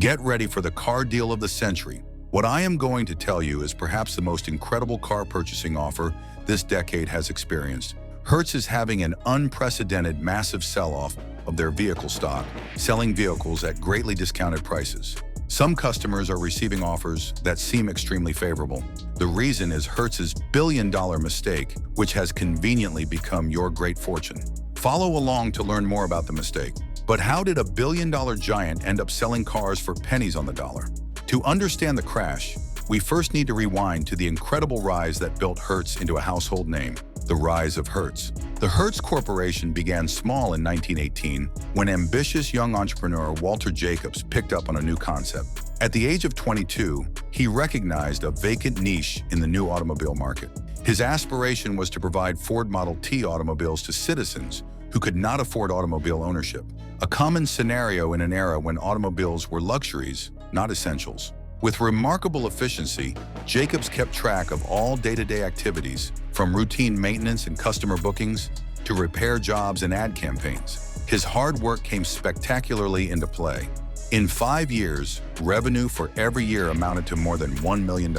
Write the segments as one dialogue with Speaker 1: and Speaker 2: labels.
Speaker 1: Get ready for the car deal of the century. What I am going to tell you is perhaps the most incredible car purchasing offer this decade has experienced. Hertz is having an unprecedented massive sell-off of their vehicle stock, selling vehicles at greatly discounted prices. Some customers are receiving offers that seem extremely favorable. The reason is Hertz's billion-dollar mistake, which has conveniently become your great fortune. Follow along to learn more about the mistake. But how did a billion-dollar giant end up selling cars for pennies on the dollar? To understand the crash, we first need to rewind to the incredible rise that built Hertz into a household name, the rise of Hertz. The Hertz Corporation began small in 1918 when ambitious young entrepreneur Walter Jacobs picked up on a new concept. At the age of 22, he recognized a vacant niche in the new automobile market. His aspiration was to provide Ford Model T automobiles to citizens who could not afford automobile ownership, a common scenario in an era when automobiles were luxuries, not essentials. With remarkable efficiency, Jacobs kept track of all day-to-day activities, from routine maintenance and customer bookings to repair jobs and ad campaigns. His hard work came spectacularly into play. In 5 years, revenue for every year amounted to more than $1 million,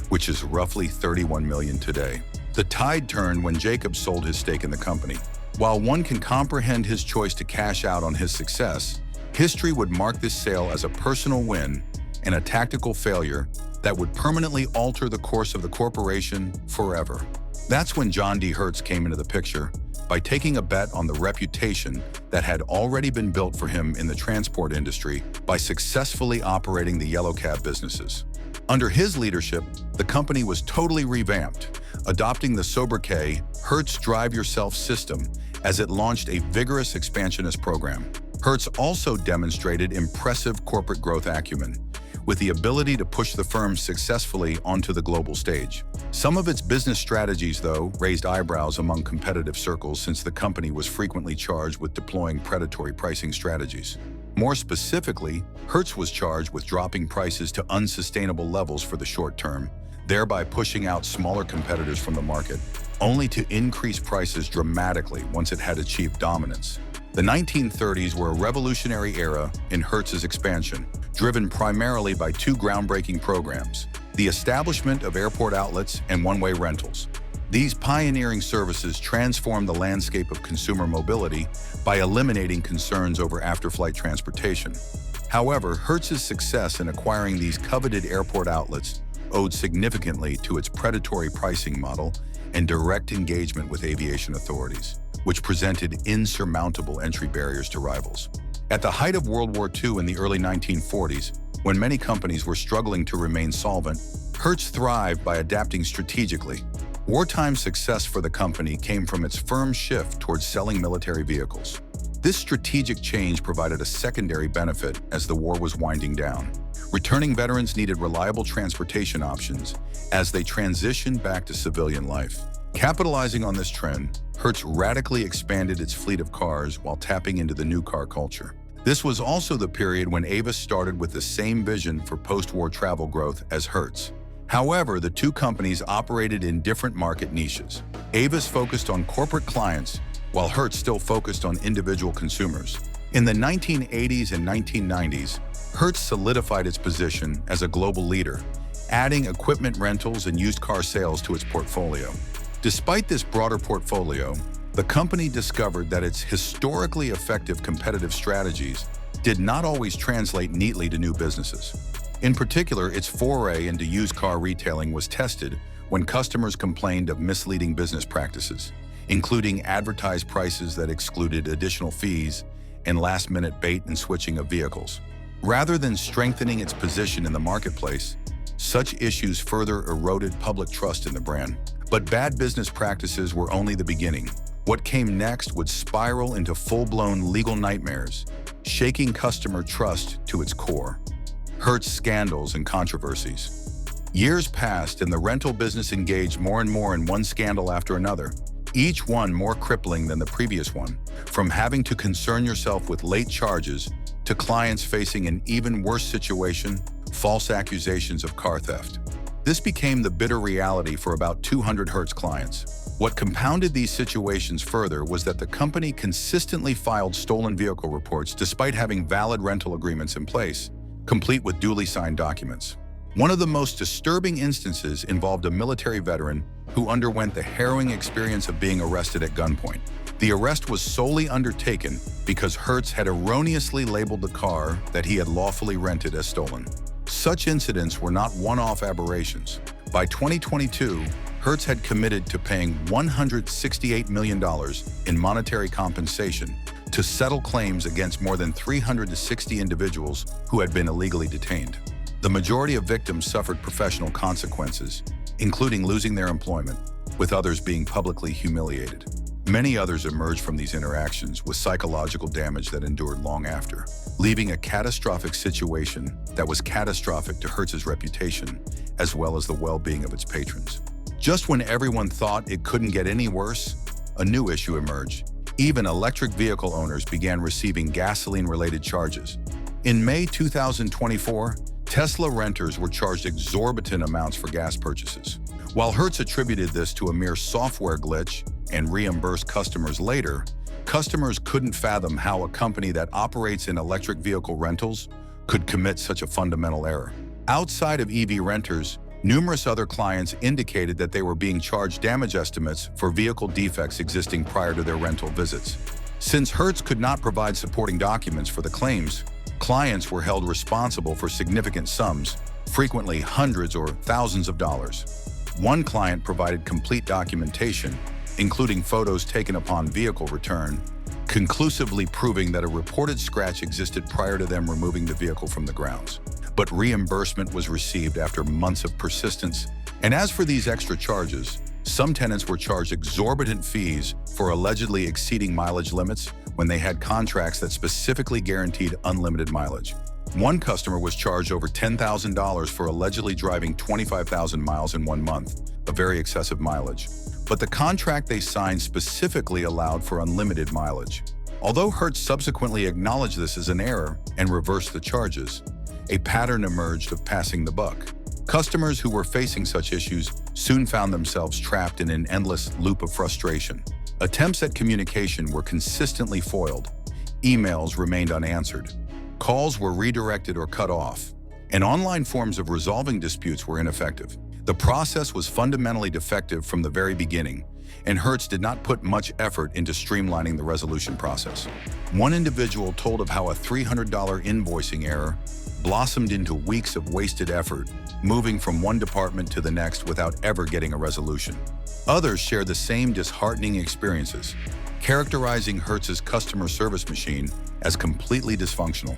Speaker 1: which is roughly $31 million today. The tide turned when Jacobs sold his stake in the company. While one can comprehend his choice to cash out on his success, history would mark this sale as a personal win and a tactical failure that would permanently alter the course of the corporation forever. That's when John D. Hertz came into the picture by taking a bet on the reputation that had already been built for him in the transport industry by successfully operating the yellow cab businesses. Under his leadership, the company was totally revamped, adopting the sobriquet Hertz Drive Yourself system as it launched a vigorous expansionist program. Hertz also demonstrated impressive corporate growth acumen, with the ability to push the firm successfully onto the global stage. Some of its business strategies, though, raised eyebrows among competitive circles since the company was frequently charged with deploying predatory pricing strategies. More specifically, Hertz was charged with dropping prices to unsustainable levels for the short term, thereby pushing out smaller competitors from the market, only to increase prices dramatically once it had achieved dominance. The 1930s were a revolutionary era in Hertz's expansion, driven primarily by two groundbreaking programs: the establishment of airport outlets and one-way rentals. These pioneering services transformed the landscape of consumer mobility by eliminating concerns over after-flight transportation. However, Hertz's success in acquiring these coveted airport outlets owed significantly to its predatory pricing model and direct engagement with aviation authorities, which presented insurmountable entry barriers to rivals. At the height of World War II in the early 1940s, when many companies were struggling to remain solvent, Hertz thrived by adapting strategically. Wartime success for the company came from its firm shift towards selling military vehicles. This strategic change provided a secondary benefit as the war was winding down. Returning veterans needed reliable transportation options as they transitioned back to civilian life. Capitalizing on this trend, Hertz radically expanded its fleet of cars while tapping into the new car culture. This was also the period when Avis started with the same vision for post-war travel growth as Hertz. However, the two companies operated in different market niches. Avis focused on corporate clients, while Hertz still focused on individual consumers. In the 1980s and 1990s, Hertz solidified its position as a global leader, adding equipment rentals and used car sales to its portfolio. Despite this broader portfolio, the company discovered that its historically effective competitive strategies did not always translate neatly to new businesses. In particular, its foray into used car retailing was tested when customers complained of misleading business practices, including advertised prices that excluded additional fees and last-minute bait and switching of vehicles. Rather than strengthening its position in the marketplace, such issues further eroded public trust in the brand. But bad business practices were only the beginning. What came next would spiral into full-blown legal nightmares, shaking customer trust to its core. Hertz scandals and controversies. Years passed and the rental business engaged more and more in one scandal after another, each one more crippling than the previous one, from having to concern yourself with late charges to clients facing an even worse situation, false accusations of car theft. This became the bitter reality for about 200 Hertz clients. What compounded these situations further was that the company consistently filed stolen vehicle reports despite having valid rental agreements in place, complete with duly signed documents. One of the most disturbing instances involved a military veteran who underwent the harrowing experience of being arrested at gunpoint. The arrest was solely undertaken because Hertz had erroneously labeled the car that he had lawfully rented as stolen. Such incidents were not one-off aberrations. By 2022, Hertz had committed to paying $168 million in monetary compensation to settle claims against more than 360 individuals who had been illegally detained. The majority of victims suffered professional consequences, including losing their employment, with others being publicly humiliated. Many others emerged from these interactions with psychological damage that endured long after, leaving a catastrophic situation that was catastrophic to Hertz's reputation, as well as the well-being of its patrons. Just when everyone thought it couldn't get any worse, a new issue emerged. Even electric vehicle owners began receiving gasoline-related charges. In May 2024, Tesla renters were charged exorbitant amounts for gas purchases. While Hertz attributed this to a mere software glitch and reimbursed customers later, customers couldn't fathom how a company that operates in electric vehicle rentals could commit such a fundamental error. Outside of EV renters, numerous other clients indicated that they were being charged damage estimates for vehicle defects existing prior to their rental visits. Since Hertz could not provide supporting documents for the claims, clients were held responsible for significant sums, frequently hundreds or thousands of dollars. One client provided complete documentation, including photos taken upon vehicle return, conclusively proving that a reported scratch existed prior to them removing the vehicle from the grounds. But reimbursement was received after months of persistence. And as for these extra charges, some tenants were charged exorbitant fees for allegedly exceeding mileage limits when they had contracts that specifically guaranteed unlimited mileage. One customer was charged over $10,000 for allegedly driving 25,000 miles in 1 month, a very excessive mileage. But the contract they signed specifically allowed for unlimited mileage. Although Hertz subsequently acknowledged this as an error and reversed the charges, a pattern emerged of passing the buck. Customers who were facing such issues soon found themselves trapped in an endless loop of frustration. Attempts at communication were consistently foiled. Emails remained unanswered. Calls were redirected or cut off, and online forms of resolving disputes were ineffective. The process was fundamentally defective from the very beginning, and Hertz did not put much effort into streamlining the resolution process. One individual told of how a $300 invoicing error blossomed into weeks of wasted effort, moving from one department to the next without ever getting a resolution. Others shared the same disheartening experiences, characterizing Hertz's customer service machine as completely dysfunctional.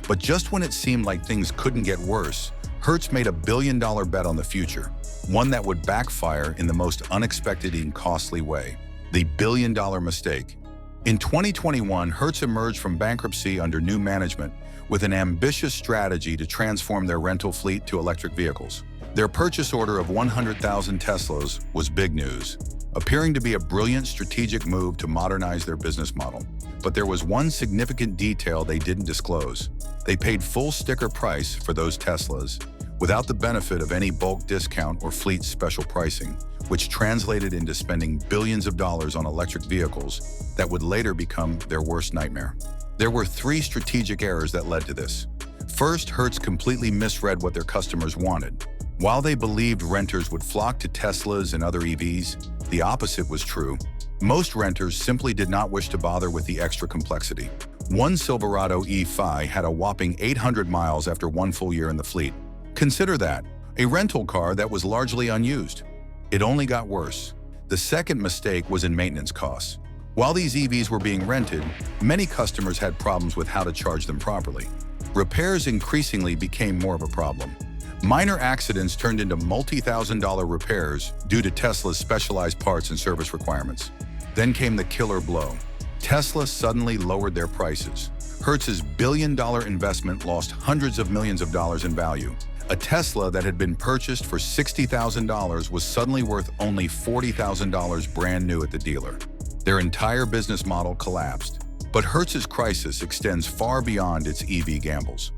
Speaker 1: But just when it seemed like things couldn't get worse, Hertz made a billion-dollar bet on the future, one that would backfire in the most unexpected and costly way: the billion-dollar mistake. In 2021, Hertz emerged from bankruptcy under new management with an ambitious strategy to transform their rental fleet to electric vehicles. Their purchase order of 100,000 Teslas was big news, appearing to be a brilliant strategic move to modernize their business model. But there was one significant detail they didn't disclose. They paid full sticker price for those Teslas, without the benefit of any bulk discount or fleet special pricing, which translated into spending billions of dollars on electric vehicles that would later become their worst nightmare. There were 3 strategic errors that led to this. First, Hertz completely misread what their customers wanted. While they believed renters would flock to Teslas and other EVs, the opposite was true. Most renters simply did not wish to bother with the extra complexity. One Silverado E5 had a whopping 800 miles after 1 full year in the fleet. Consider that, a rental car that was largely unused. It only got worse. The second mistake was in maintenance costs. While these EVs were being rented, many customers had problems with how to charge them properly. Repairs increasingly became more of a problem. Minor accidents turned into multi-thousand-dollar repairs due to Tesla's specialized parts and service requirements. Then came the killer blow. Tesla suddenly lowered their prices. Hertz's billion-dollar investment lost hundreds of millions of dollars in value. A Tesla that had been purchased for $60,000 was suddenly worth only $40,000 brand new at the dealer. Their entire business model collapsed. But Hertz's crisis extends far beyond its EV gambles.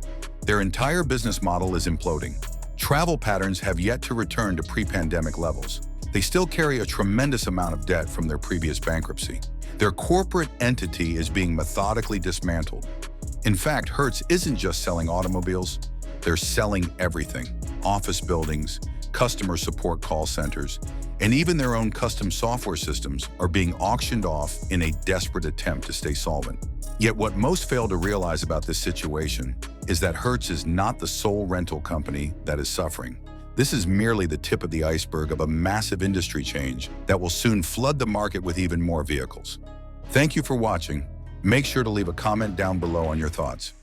Speaker 1: Their entire business model is imploding. Travel patterns have yet to return to pre-pandemic levels. They still carry a tremendous amount of debt from their previous bankruptcy. Their corporate entity is being methodically dismantled. In fact, Hertz isn't just selling automobiles, They're selling everything: office buildings, customer support call centers, and even their own custom software systems are being auctioned off in a desperate attempt to stay solvent. Yet what most fail to realize about this situation is that Hertz is not the sole rental company that is suffering. This is merely the tip of the iceberg of a massive industry change that will soon flood the market with even more vehicles. Thank you for watching. Make sure to leave a comment down below on your thoughts.